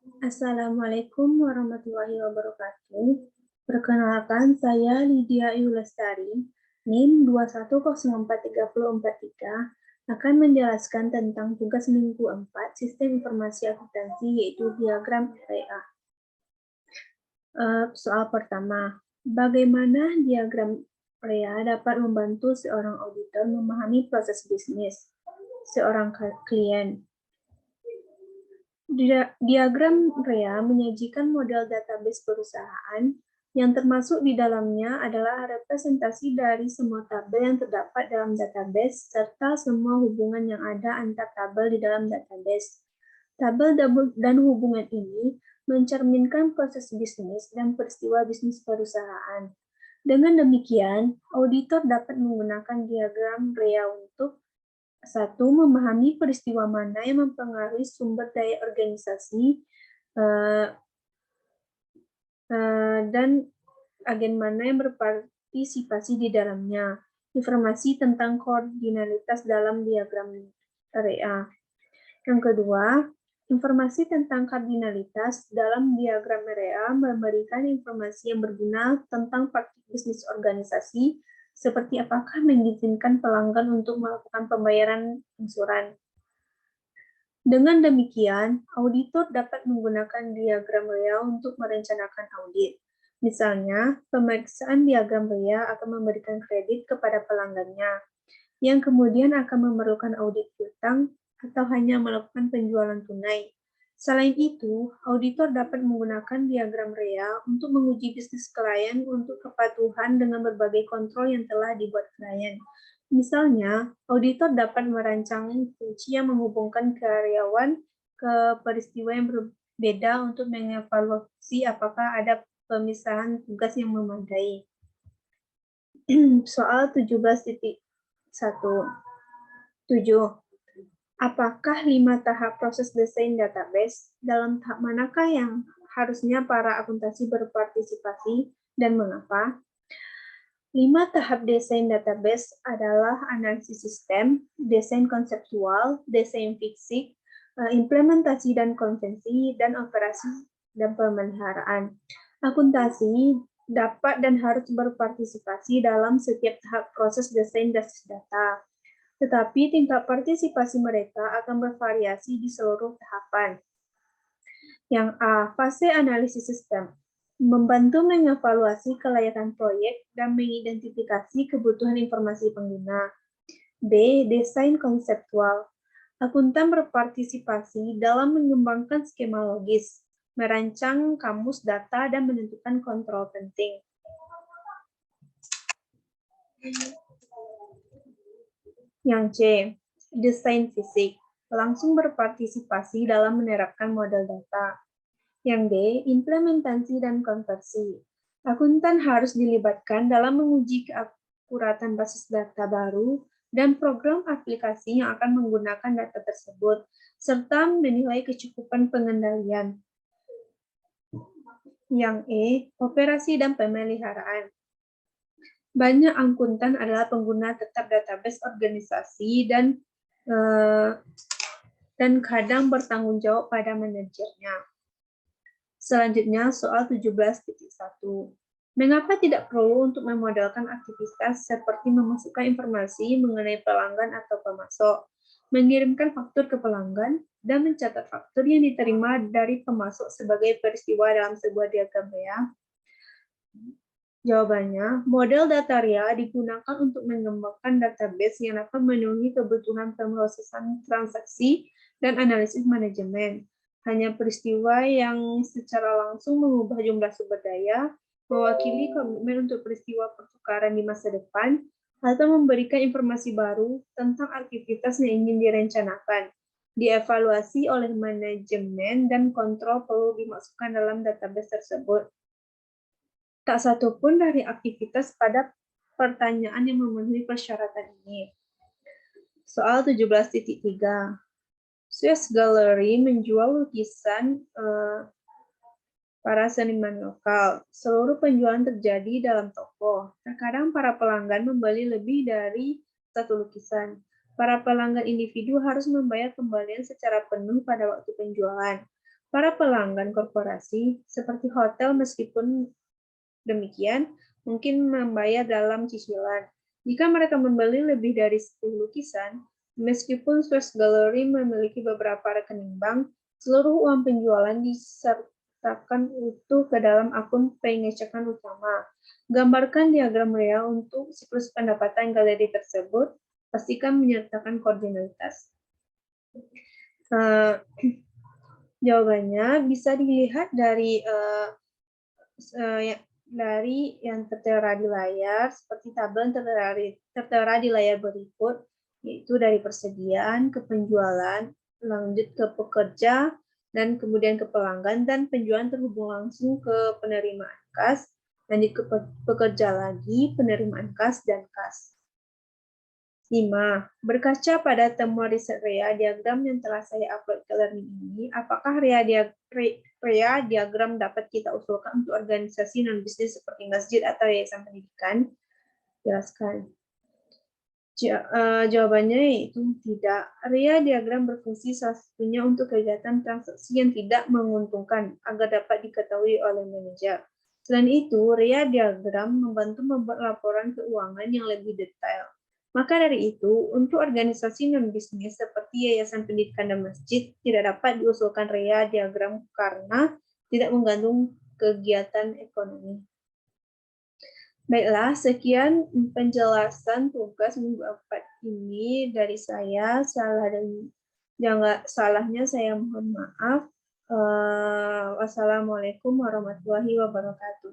Assalamualaikum warahmatullahi wabarakatuh. Perkenalkan, saya Lydia Yulestari, NIM 2104343, akan menjelaskan tentang tugas minggu 4 Sistem Informasi Akuntansi, yaitu diagram RA. Soal pertama, bagaimana diagram RA dapat membantu seorang auditor memahami proses bisnis seorang klien? Diagram REA menyajikan model database perusahaan yang termasuk di dalamnya adalah representasi dari semua tabel yang terdapat dalam database serta semua hubungan yang ada antar tabel di dalam database. Tabel dan hubungan ini mencerminkan proses bisnis dan peristiwa bisnis perusahaan. Dengan demikian, auditor dapat menggunakan diagram REA untuk 1. Memahami peristiwa mana yang mempengaruhi sumber daya organisasi dan agen mana yang berpartisipasi di dalamnya. Informasi tentang koordinalitas dalam diagram REA. Yang kedua, informasi tentang kardinalitas dalam diagram REA memberikan informasi yang berguna tentang praktik bisnis organisasi, seperti apakah mengizinkan pelanggan untuk melakukan pembayaran angsuran. Dengan demikian, auditor dapat menggunakan diagram REA untuk merencanakan audit. Misalnya, pemeriksaan diagram REA akan memberikan kredit kepada pelanggannya, yang kemudian akan memerlukan audit piutang atau hanya melakukan penjualan tunai. Selain itu, auditor dapat menggunakan diagram REA untuk menguji bisnis klien untuk kepatuhan dengan berbagai kontrol yang telah dibuat klien. Misalnya, auditor dapat merancang kunci yang menghubungkan karyawan ke peristiwa yang berbeda untuk mengevaluasi apakah ada pemisahan tugas yang memadai. Soal 17.1. 7. Apakah 5 tahap proses desain database? Dalam tahap manakah yang harusnya para akuntansi berpartisipasi dan mengapa? 5 tahap desain database adalah analisis sistem, desain konseptual, desain fisik, implementasi dan konvensi, dan operasi dan pemeliharaan. Akuntansi dapat dan harus berpartisipasi dalam setiap tahap proses desain basis data. Tetapi tingkat partisipasi mereka akan bervariasi di seluruh tahapan. Yang A, fase analisis sistem, membantu mengevaluasi kelayakan proyek dan mengidentifikasi kebutuhan informasi pengguna. B, desain konseptual, akuntan berpartisipasi dalam mengembangkan skema logis, merancang kamus data, dan menentukan kontrol penting. Yang C, desain fisik, langsung berpartisipasi dalam menerapkan model data. Yang D, implementasi dan konversi. Akuntan harus dilibatkan dalam menguji keakuratan basis data baru dan program aplikasi yang akan menggunakan data tersebut, serta menilai kecukupan pengendalian. Yang E, operasi dan pemeliharaan. Banyak akuntan adalah pengguna tetap database organisasi dan kadang bertanggung jawab pada manajernya. Selanjutnya, soal 17.1. Mengapa tidak perlu untuk memodelkan aktivitas seperti memasukkan informasi mengenai pelanggan atau pemasok, mengirimkan faktur ke pelanggan, dan mencatat faktur yang diterima dari pemasok sebagai peristiwa dalam sebuah diagram REA? Jawabannya, model data REA digunakan untuk mengembangkan database yang dapat memenuhi kebutuhan pemrosesan transaksi dan analisis manajemen. Hanya peristiwa yang secara langsung mengubah jumlah sumber daya, mewakili komitmen untuk peristiwa pertukaran di masa depan, atau memberikan informasi baru tentang aktivitas yang ingin direncanakan, dievaluasi oleh manajemen, dan kontrol perlu dimasukkan dalam database tersebut. Tak satu pun dari aktivitas pada pertanyaan yang memenuhi persyaratan ini. Soal 17.3. Swiss Gallery menjual lukisan para seniman lokal. Seluruh penjualan terjadi dalam toko. Terkadang para pelanggan membeli lebih dari satu lukisan. Para pelanggan individu harus membayar kembalian secara penuh pada waktu penjualan. Para pelanggan korporasi, seperti hotel meskipun demikian, mungkin membayar dalam cicilan. Jika mereka membeli lebih dari 10 lukisan, meskipun Swiss Gallery memiliki beberapa rekening bank, seluruh uang penjualan disertakan utuh ke dalam akun pengecekan utama. Gambarkan diagram real untuk siklus pendapatan galeri tersebut. Pastikan menyertakan koordinalitas. Jawabannya bisa dilihat dari yang tertera di layar, seperti tabel tertera di layar berikut, yaitu dari persediaan ke penjualan, lanjut ke pekerja, dan kemudian ke pelanggan, dan penjualan terhubung langsung ke penerimaan kas, lanjut ke pekerja lagi, penerimaan kas, dan kas. 5. Berkaca pada temuan riset REA diagram yang telah saya upload ke Learning ini, apakah REA diagram dapat kita usulkan untuk organisasi non-bisnis seperti masjid atau yayasan pendidikan? Jelaskan. Jawabannya yaitu tidak. REA diagram berfungsi salah satunya untuk kegiatan transaksi yang tidak menguntungkan agar dapat diketahui oleh manajer. Selain itu, REA diagram membantu membuat laporan keuangan yang lebih detail. Maka dari itu, untuk organisasi non-bisnis seperti yayasan pendidikan dan masjid, tidak dapat diusulkan REA diagram karena tidak mengandung kegiatan ekonomi. Baiklah, sekian penjelasan tugas minggu 4 ini dari saya. Salahnya saya mohon maaf. Wassalamualaikum warahmatullahi wabarakatuh.